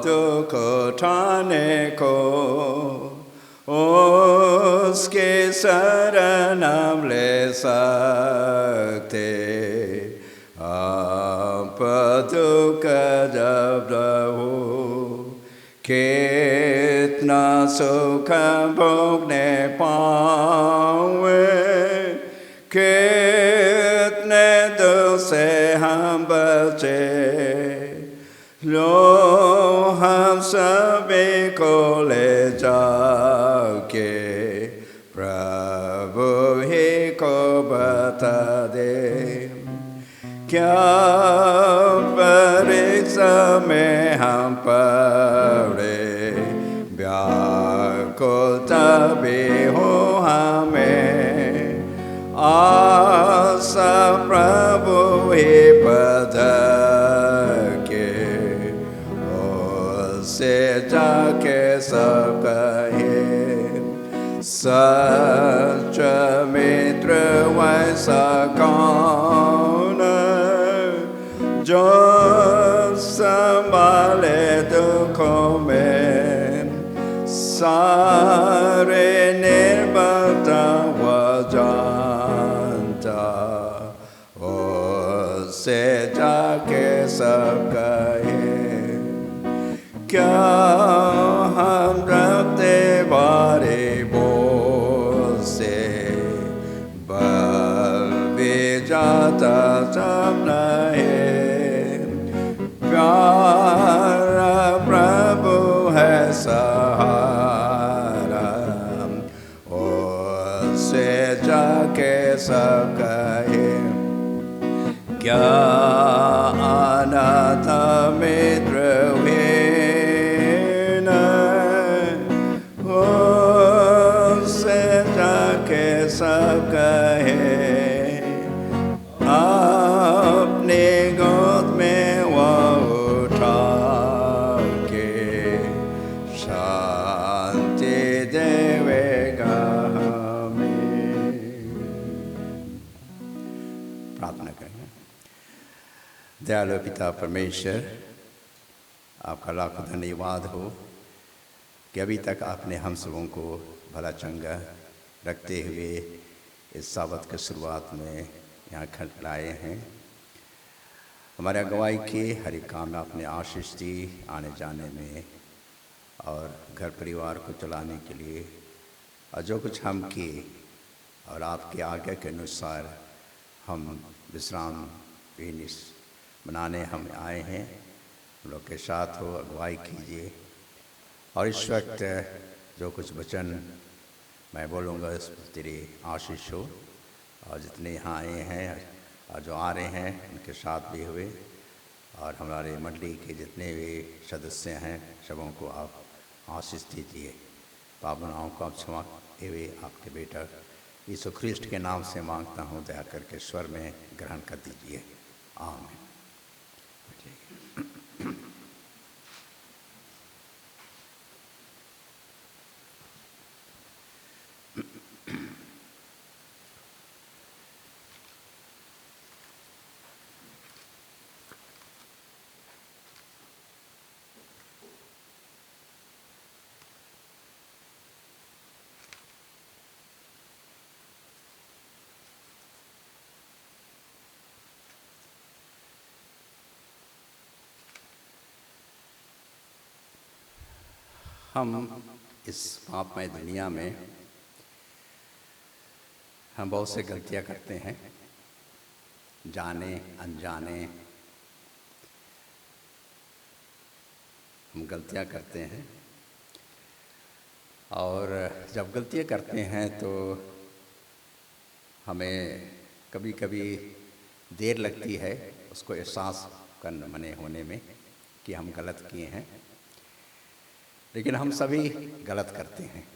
दुख उठाने को उसके शरण हम ले सकते। आप दुख जब हो कितना सुख भोगने पावे, कितने दुख से हम बचे। लो हम सभी को ले जाके प्रभु ही को बता दे। क्या परीक्षा में हम पड़े, व्याकुलता भी हो हमें, आशा प्रभु ही बता के उससे जाके सब कहे। सच मित्र वैसा कौन जो संभाले दुखों में, सारे निर्बलता वह जानता, उससे जाके सब कहे। क्या हम रखते बारे बोल से, बल भी जाता सब नहीं, प्यारा प्रभु है सहारा, उससे जाके सब कहे। क्या अनाथ मित्र हुए सब कहे, अपने गोद में वो उठा के शांति देवेगा हमें। प्रार्थना करेंगे। दयालु पिता परमेश्वर, आपका लाखों धन्यवाद हो कि अभी तक आपने हम सबों को भला चंगा रखते हुए इस साबत की शुरुआत में यहाँ खड़ लाए हैं। हमारे अगुवाई के हर एक काम में आपने आशीष दी, आने जाने में और घर परिवार को चलाने के लिए, और जो कुछ हम किए और आपके आज्ञा के अनुसार हम विश्राम मनाने हम आए हैं। हम लोग के साथ हो, अगुवाई कीजिए। और इस वक्त जो कुछ वचन मैं बोलूँगा इस तेरी आशीष हो, और जितने यहाँ आए हैं और जो आ रहे हैं उनके साथ भी हुए, और हमारे मंडली के जितने भी सदस्य हैं सबों को आप आशीष दीजिए। पावनाओं को आप क्षमा हुए आपके बेटा यीशु ख्रिस्ट के नाम से मांगता हूँ, दया करके स्वर में ग्रहण कर दीजिए। आमीन। हम इस पापमय दुनिया में हम बहुत से गलतियां करते हैं, जाने अनजाने हम गलतियां करते हैं। और जब गलतियां करते हैं तो हमें कभी कभी देर लगती है उसको एहसास करने मने होने में कि हम गलत किए हैं, लेकिन हम सभी गलत करते हैं।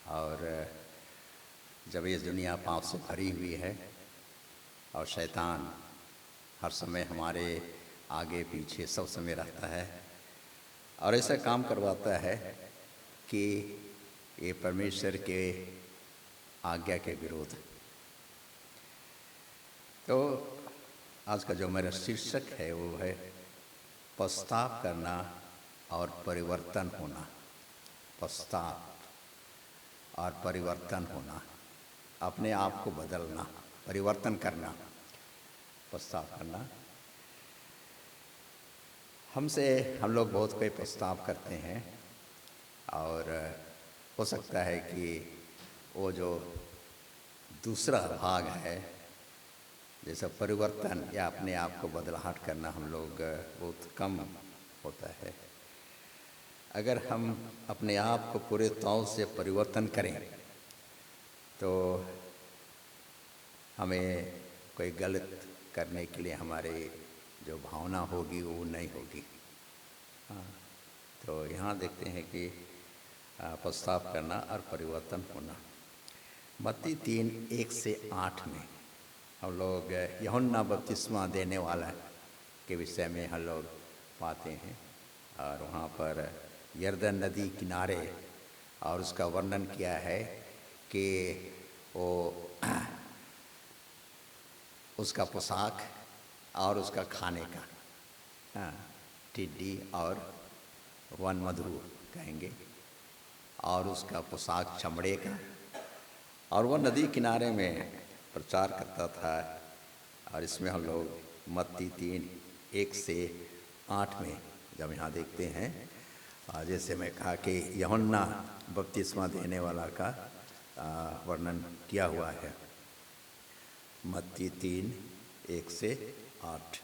और जब ये दुनिया पाप से भरी हुई है और शैतान हर समय हमारे आगे पीछे सब समय रहता है और ऐसा काम करवाता है कि ये परमेश्वर के आज्ञा के विरोध। तो आज का जो मेरा शीर्षक है वो है पश्चाताप करना और परिवर्तन होना। पश्चाताप और परिवर्तन होना, अपने आप को बदलना, परिवर्तन करना, पश्चाताप करना। हम लोग बहुत कोई पश्चाताप करते हैं और हो सकता है कि वो जो दूसरा भाग है, जैसा परिवर्तन या अपने आप को बदलाहट करना, हम लोग बहुत कम होता है। अगर हम अपने आप को पूरे तौर से परिवर्तन करें तो हमें कोई गलत करने के लिए हमारे जो भावना होगी वो नहीं होगी। हाँ, तो यहाँ देखते हैं कि पश्चाताप करना और परिवर्तन होना। मत्ती 3:1-8 में हम लोग यूहन्ना बपतिस्मा देने वाला के विषय में हम लोग पाते हैं और वहाँ पर यरदन नदी किनारे और उसका वर्णन किया है कि वो उसका पोशाक और उसका खाने का, हाँ, टिड्डी और वन मधु कहेंगे, और उसका पोशाक चमड़े का, और वह नदी किनारे में प्रचार करता था। और इसमें हम लोग मत्ती 3:1-8 में जब यहाँ देखते हैं, जैसे मैं कहा कि यूहन्ना बपतिस्मा देने वाला का वर्णन किया हुआ है। मत्ती 3:1-8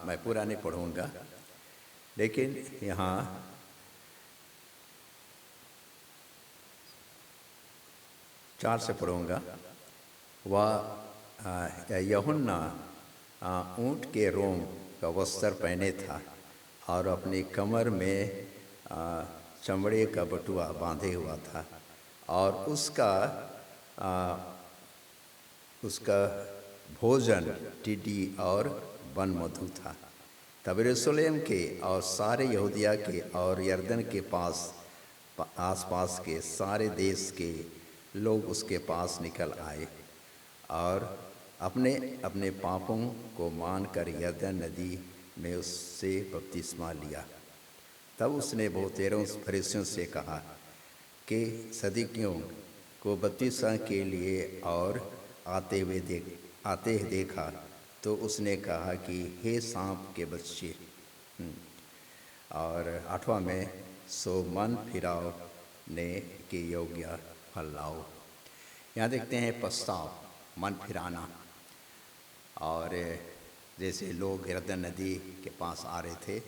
मैं पूरा नहीं पढ़ूँगा, लेकिन यहाँ 4 से पढ़ूँगा। वह यूहन्ना ऊँट के रोम का वस्त्र पहने था और अपनी कमर में चमड़े का बटुआ बांधे हुआ था, और उसका भोजन टिड्डी और वन मधु था। तब यरूशलेम के और सारे यहूदिया के और यरदन के आसपास के सारे देश के लोग उसके पास निकल आए और अपने अपने पापों को मानकर यरदन नदी में उससे बपतिस्मा लिया। तब उसने बहुतेरों फरीसियों से कहा कि सदूकियों को बपतिस्मा के लिए और आते ही देखा तो उसने कहा कि हे सांप के बच्चे। और 8वां में सो मन फिराओ ने के योग्य फल लाओ। यहाँ देखते हैं पश्चाताप, मन फिराना। और जैसे लोग यरदन नदी के पास आ रहे थे,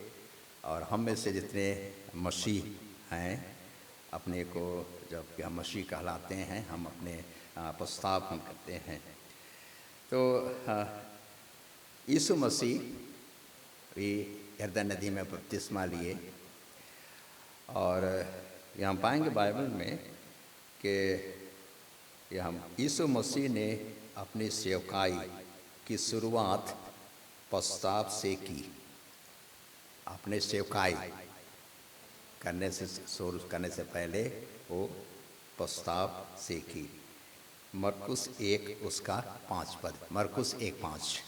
और हम में से जितने मसीह हैं, अपने को जब हम मसीह कहलाते हैं, हम अपने पश्चाताप हम करते हैं। तो यीशु मसीह भी यरदन नदी में बपतिस्मा लिए, और यहाँ पाएंगे बाइबल में कि यीशु मसीह ने अपनी सेवकाई की शुरुआत पश्चाताप से की। अपने सेवकाई करने से पहले वो पश्चाताप से की। मरकुस 1 उसका 5 पद, मरकुस 1:5,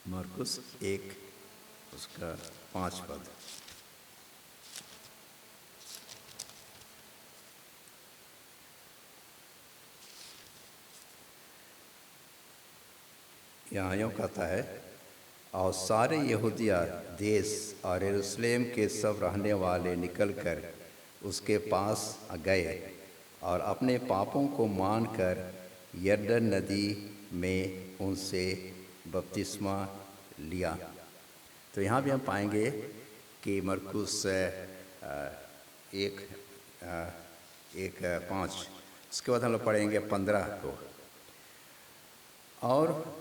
मरकुस 1 उसका 5 पद। यहाँ यूँ कहता है, और सारे यहूदिया देश और यरूशलेम के सब रहने वाले निकलकर उसके पास गए और अपने पापों को मानकर यरदन नदी में उनसे बपतिस्मा लिया। तो यहाँ भी हम पाएंगे कि मरकुस 1:5, उसके बाद हम लोग पढ़ेंगे 15 को। और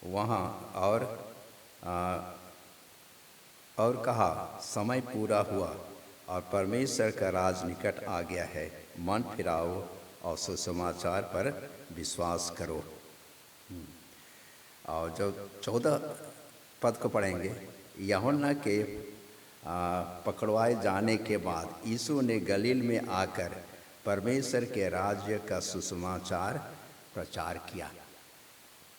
वहाँ और कहा, समय पूरा हुआ और परमेश्वर का राज निकट आ गया है, मन फिराओ और सुसमाचार पर विश्वास करो। और जो 14 पद को पढ़ेंगे, यूहन्ना के पकड़वाए जाने के बाद यीशु ने गलील में आकर परमेश्वर के राज्य का सुसमाचार प्रचार किया।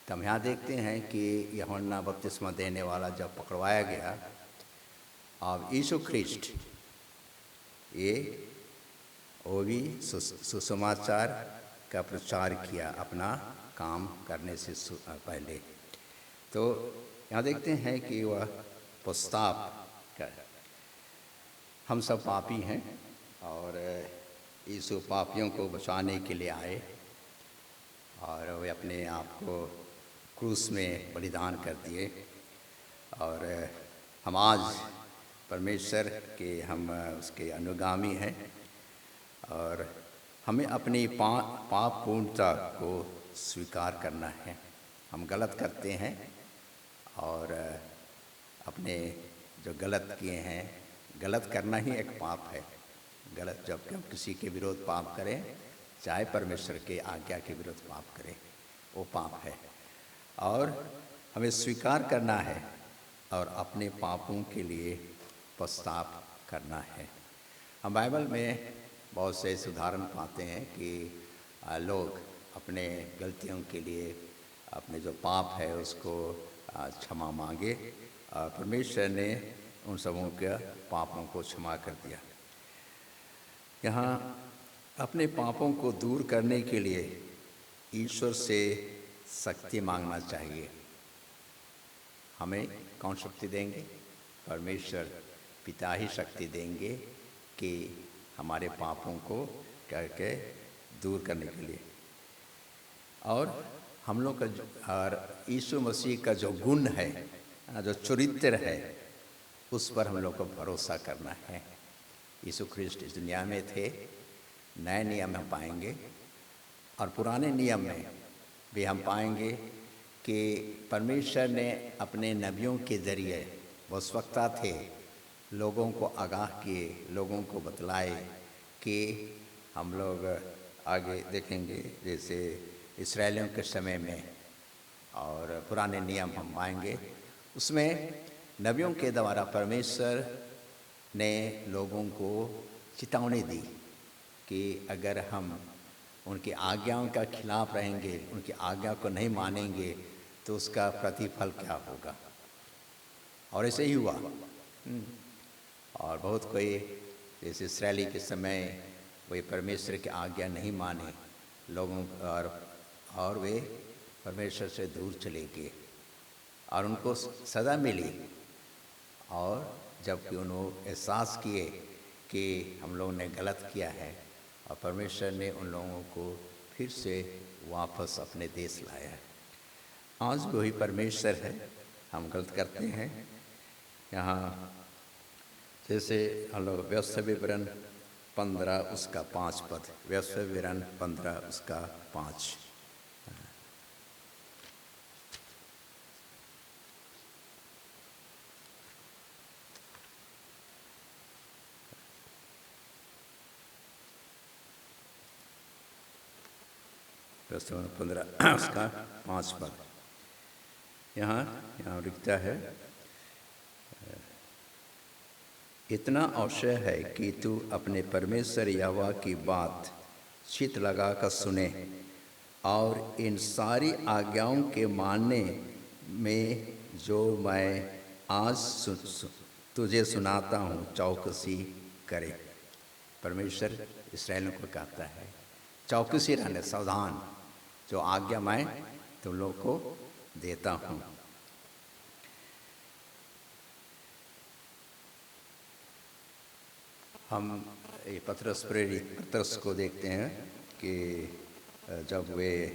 तो हम यहाँ देखते हैं कि यूहन्ना बपतिस्मा देने वाला जब पकड़वाया गया, अब यीशु ख्रिस्ट ये वो भी सुसमाचार का प्रचार किया अपना काम करने से पहले। तो यहाँ देखते हैं कि वह पश्चाताप का, हम सब पापी हैं और यीशु पापियों को बचाने के लिए आए और वे अपने आप को क्रूस में बलिदान कर दिए। और हम आज परमेश्वर के हम उसके अनुगामी हैं और हमें अपनी पाप पूर्णता को स्वीकार करना है। हम गलत करते हैं और अपने जो गलत किए हैं, गलत करना ही एक पाप है। गलत जब हम किसी के विरोध पाप करें, चाहे परमेश्वर के आज्ञा के विरोध पाप करें, वो पाप है और हमें स्वीकार करना है और अपने पापों के लिए पश्चाताप करना है। हम बाइबल में बहुत से उदाहरण पाते हैं कि लोग अपने गलतियों के लिए अपने जो पाप है उसको क्षमा मांगे और परमेश्वर ने उन सबों के पापों को क्षमा कर दिया। यहाँ अपने पापों को दूर करने के लिए ईश्वर से शक्ति मांगना चाहिए। हमें कौन शक्ति देंगे? परमेश्वर पिता ही शक्ति देंगे कि हमारे पापों को करके दूर करने के लिए। और हम लोग का और यीशु मसीह का जो गुण है, जो चरित्र है, उस पर हम लोग को भरोसा करना है। यीशु ख्रिस्ट इस दुनिया में थे, नए नियम में पाएंगे और पुराने नियम में भी हम पाएंगे कि परमेश्वर ने अपने नबियों के ज़रिए, वो वक्ता थे, लोगों को आगाह किए, लोगों को बतलाए कि हम लोग आगे देखेंगे जैसे इस्राएलियों के समय में और पुराने नियम हम पाएंगे, उसमें नबियों के द्वारा परमेश्वर ने लोगों को चेतावनी दी कि अगर हम उनकी आज्ञाओं का खिलाफ रहेंगे, उनकी आज्ञा को नहीं मानेंगे तो उसका प्रतिफल क्या होगा। और ऐसे ही हुआ। और बहुत कोई जैसे इस्राएली के समय वे परमेश्वर की आज्ञा नहीं माने लोगों और वे परमेश्वर से दूर चले गए और उनको सज़ा मिली। और जबकि उन्होंने एहसास किए कि हम लोगों ने गलत किया है और परमेश्वर ने उन लोगों को फिर से वापस अपने देश लाया है। आज भी वही परमेश्वर है, हम गलत करते हैं। यहाँ जैसे हम लोग व्यवस्था विवरण 15 उसका 5 पद, व्यवस्था विवरण 15 उसका 5। व्यवस्था 15 उसका 5 पद यहाँ लिखता है, इतना अवश्य है कि तू अपने परमेश्वर यहोवा की बात चित्त लगा कर सुने और इन सारी आज्ञाओं के मानने में जो मैं आज तुझे सुनाता हूँ चौकसी करे। परमेश्वर इस्राएलियों को कहता है चौकसी रहने, सावधान, जो आज्ञा मैं तुम लोग को देता हूँ। हम ये पतरस को देखते हैं कि जब वे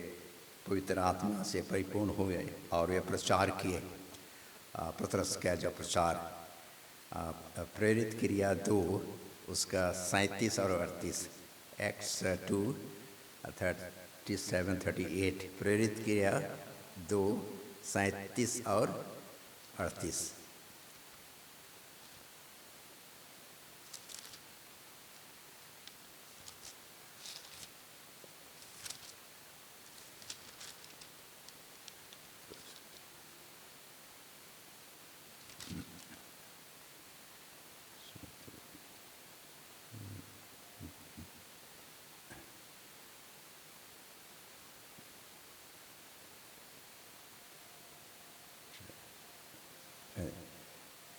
पवित्र आत्मा से परिपूर्ण हुए और वे प्रचार किए, पतरस का जो प्रचार, प्रेरित क्रिया 2 उसका 37 और 38, एक्ट्स 2:37-38, प्रेरित क्रिया 2 37 और 38।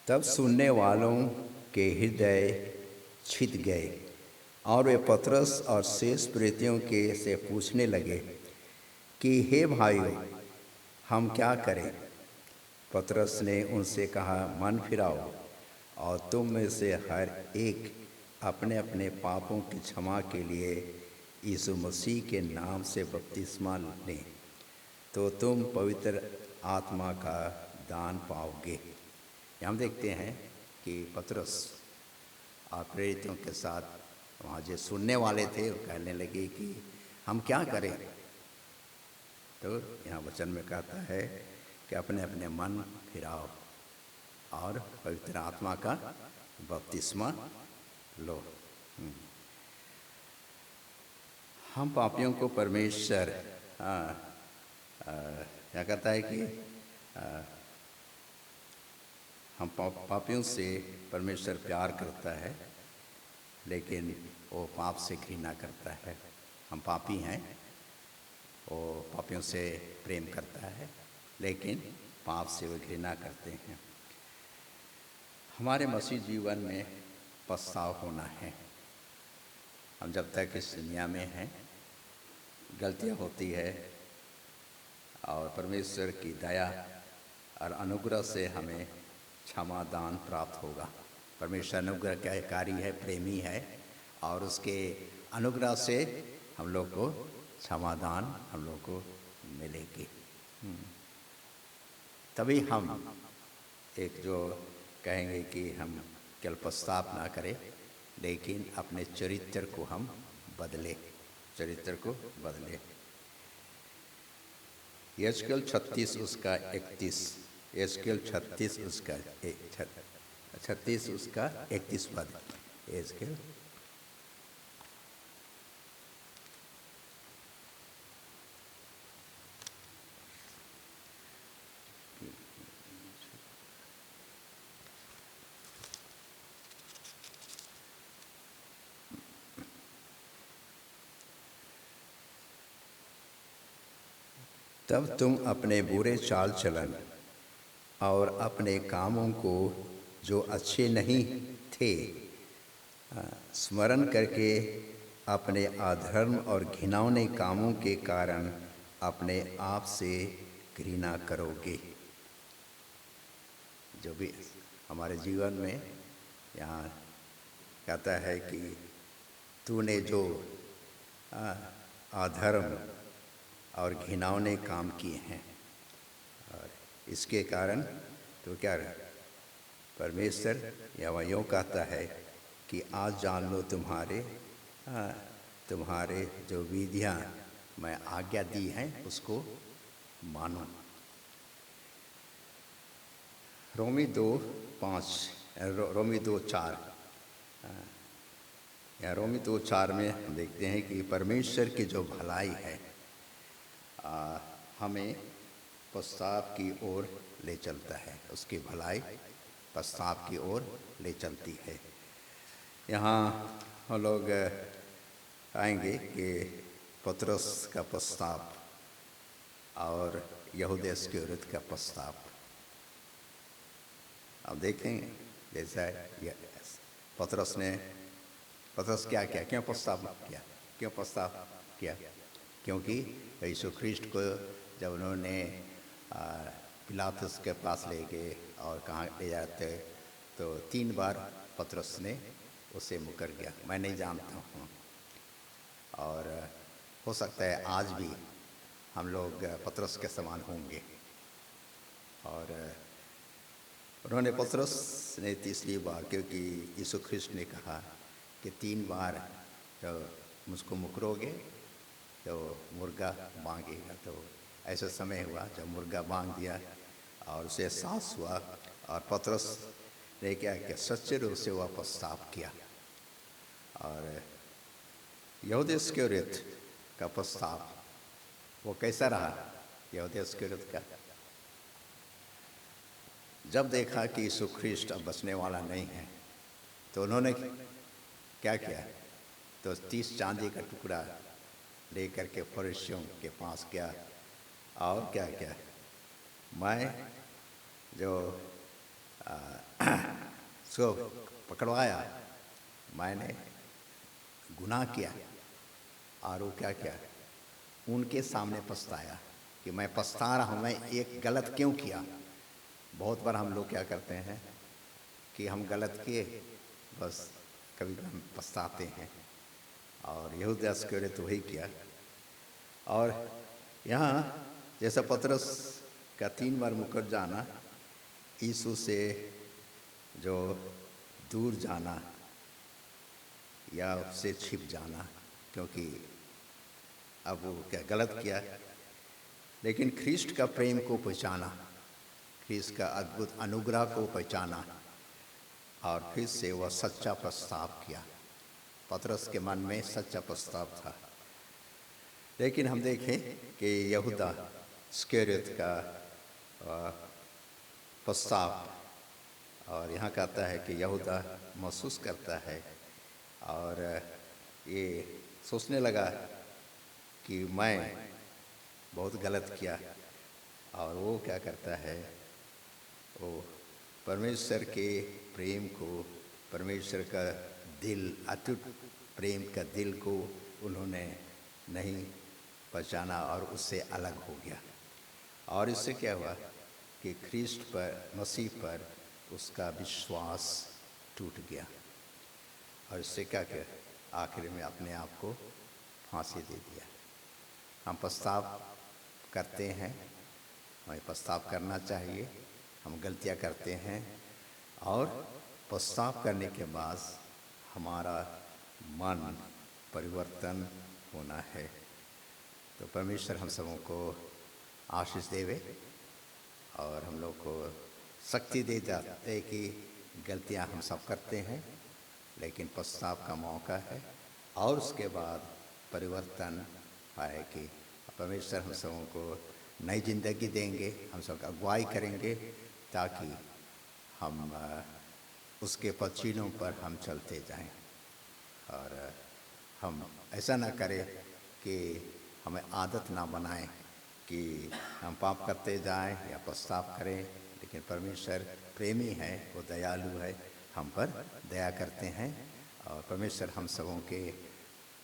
तब सुनने वालों के हृदय छिद गए और वे पतरस और शेष प्रेरितों के से पूछने लगे कि हे भाइयों, हम क्या करें? पतरस ने उनसे कहा, मन फिराओ और तुम में से हर एक अपने अपने पापों की क्षमा के लिए यीशु मसीह के नाम से बपतिस्मा लें, तो तुम पवित्र आत्मा का दान पाओगे। हम देखते हैं कि पतरस और प्रेरितों के साथ वहाँ जो सुनने वाले थे वो कहने लगे कि हम क्या करें? तो यहाँ वचन में कहता है कि अपने अपने मन फिराओ और पवित्र आत्मा का बपतिस्मा लो। हम पापियों को परमेश्वर क्या कहता है कि हम पापियों से परमेश्वर प्यार करता है, लेकिन वो पाप से घृणा करता है। हम पापी हैं, वो पापियों से प्रेम करता है, लेकिन पाप से वो घृणा करते हैं। हमारे मसीह जीवन में पछतावा होना है। हम जब तक इस दुनिया में हैं, गलतियां होती है और परमेश्वर की दया और अनुग्रह से हमें क्षमा दान प्राप्त होगा। परमेश्वर अनुग्रहकारी है, प्रेमी है, और उसके अनुग्रह से हम लोग को क्षमा दान हम लोग को मिलेगी। तभी हम एक जो कहेंगे कि हम केवल पश्चाताप ना करें, लेकिन अपने चरित्र को हम बदले, चरित्र को बदले। यशकेल 36 उसका 31, यशकेल 36 उसका 36 उसका 31 पद। यशकेल तब तुम अपने बुरे चाल चलन और अपने कामों को जो अच्छे नहीं थे स्मरण करके अपने अधर्म और घिनौने कामों के कारण अपने आप से घृणा करोगे। जो भी हमारे जीवन में यहाँ कहता है कि तूने जो अधर्म और घिनौने काम किए हैं, और इसके कारण तो क्या परमेश्वर या यूँ कहता है कि आज जान लो तुम्हारे जो विधियाँ मैं आज्ञा दी हैं उसको मानो। रोमी 2:5 रोमी 2:4 या रोमी 2:4 में हम देखते हैं कि परमेश्वर की जो भलाई है हमें पश्चाताप की ओर ले चलता है। उसकी भलाई पश्चाताप की ओर ले चलती है। यहाँ हम लोग आएंगे कि पतरस का पश्चाताप और यहूदा इस्करियोत का पश्चाताप। अब देखेंगे जैसा पतरस क्या किया, क्यों पश्चाताप किया? क्योंकि यीशु ख्रीष्ट को जब उन्होंने पिलातुस के पास ले गए और कहाँ ले जाते, तो 3 बार पतरस ने उसे मुकर गया, मैं नहीं जानता हूँ। और हो सकता है आज भी हम लोग पतरस के समान होंगे। और उन्होंने पतरस ने तीसरी बार, क्योंकि यीशु ख्रीष्ट ने कहा कि 3 बार तो मुझको मुकरोगे तो मुर्गा बांगेगा। तो ऐसा समय हुआ जब मुर्गा बांग दिया और उसे एहसास हुआ, और पतरस ने क्या किया, सच्चे रूप से वह पश्चाताप किया। और यहूदा इस्करियोत का पश्चाताप वो कैसा रहा? यहूदा इस्करियोत का जब देखा कि यीशु ख्रीष्ट अब बचने वाला नहीं है, तो उन्होंने क्या किया, तो 30 चांदी का टुकड़ा लेकर के फरीसियों के पास गया और क्या मैं जो सो पकड़वाया, मैंने गुनाह किया और वो क्या किया, उनके सामने पछताया कि मैं पछता रहा हूँ, मैं एक गलत क्यों किया। बहुत बार हम लोग क्या करते हैं कि हम गलत किए, बस कभी हम पछताते हैं, और यहूदा इस्करियोत तो वही किया। और यहाँ जैसा पतरस का 3 बार मुकर जाना, यीशु से जो दूर जाना या उससे छिप जाना, क्योंकि अब वो क्या गलत किया, लेकिन ख्रीष्ट का प्रेम को पहचाना, ख्रीष्ट का अद्भुत अनुग्रह को पहचाना, और फिर से वह सच्चा प्रस्ताव किया। पतरस के मन में सच्चा प्रस्ताव था। लेकिन हम देखें कि यहूदा इस्करियोत का प्रस्ताव, और यहाँ कहता है कि यहूदा महसूस करता है और ये सोचने लगा कि मैं बहुत गलत किया, और वो क्या करता है, वो परमेश्वर के प्रेम को, परमेश्वर का दिल, अटूट प्रेम का दिल को उन्होंने नहीं पहचाना और उससे अलग हो गया। और इससे क्या हुआ कि ख्रीष्ट पर, मसीह पर उसका विश्वास टूट गया, और इससे क्या किया, आखिर में अपने आप को फांसी दे दिया। हम पछताव करते हैं, हमें पछताव करना चाहिए, हम गलतियां करते हैं, और पछताव करने के बाद हमारा मन परिवर्तन होना है। तो परमेश्वर हम सबों को आशीष देवे और हम लोग को शक्ति दे जाते कि गलतियां हम सब करते हैं, लेकिन पछताव का मौका है, और उसके बाद परिवर्तन है कि परमेश्वर हम सबों को नई ज़िंदगी देंगे, हम सब अगुवाई करेंगे, ताकि हम उसके पचीनों पर हम चलते जाएं, और हम ऐसा ना करें कि हमें आदत ना बनाएं कि हम पाप करते जाएं या पछताव करें। लेकिन परमेश्वर प्रेमी है, वो दयालु है, हम पर दया करते हैं, और परमेश्वर हम सबों के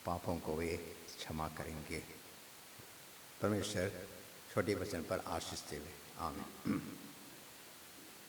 पापों को वे क्षमा करेंगे। परमेश्वर छोटे वचन पर आशीष देवे। आमीन।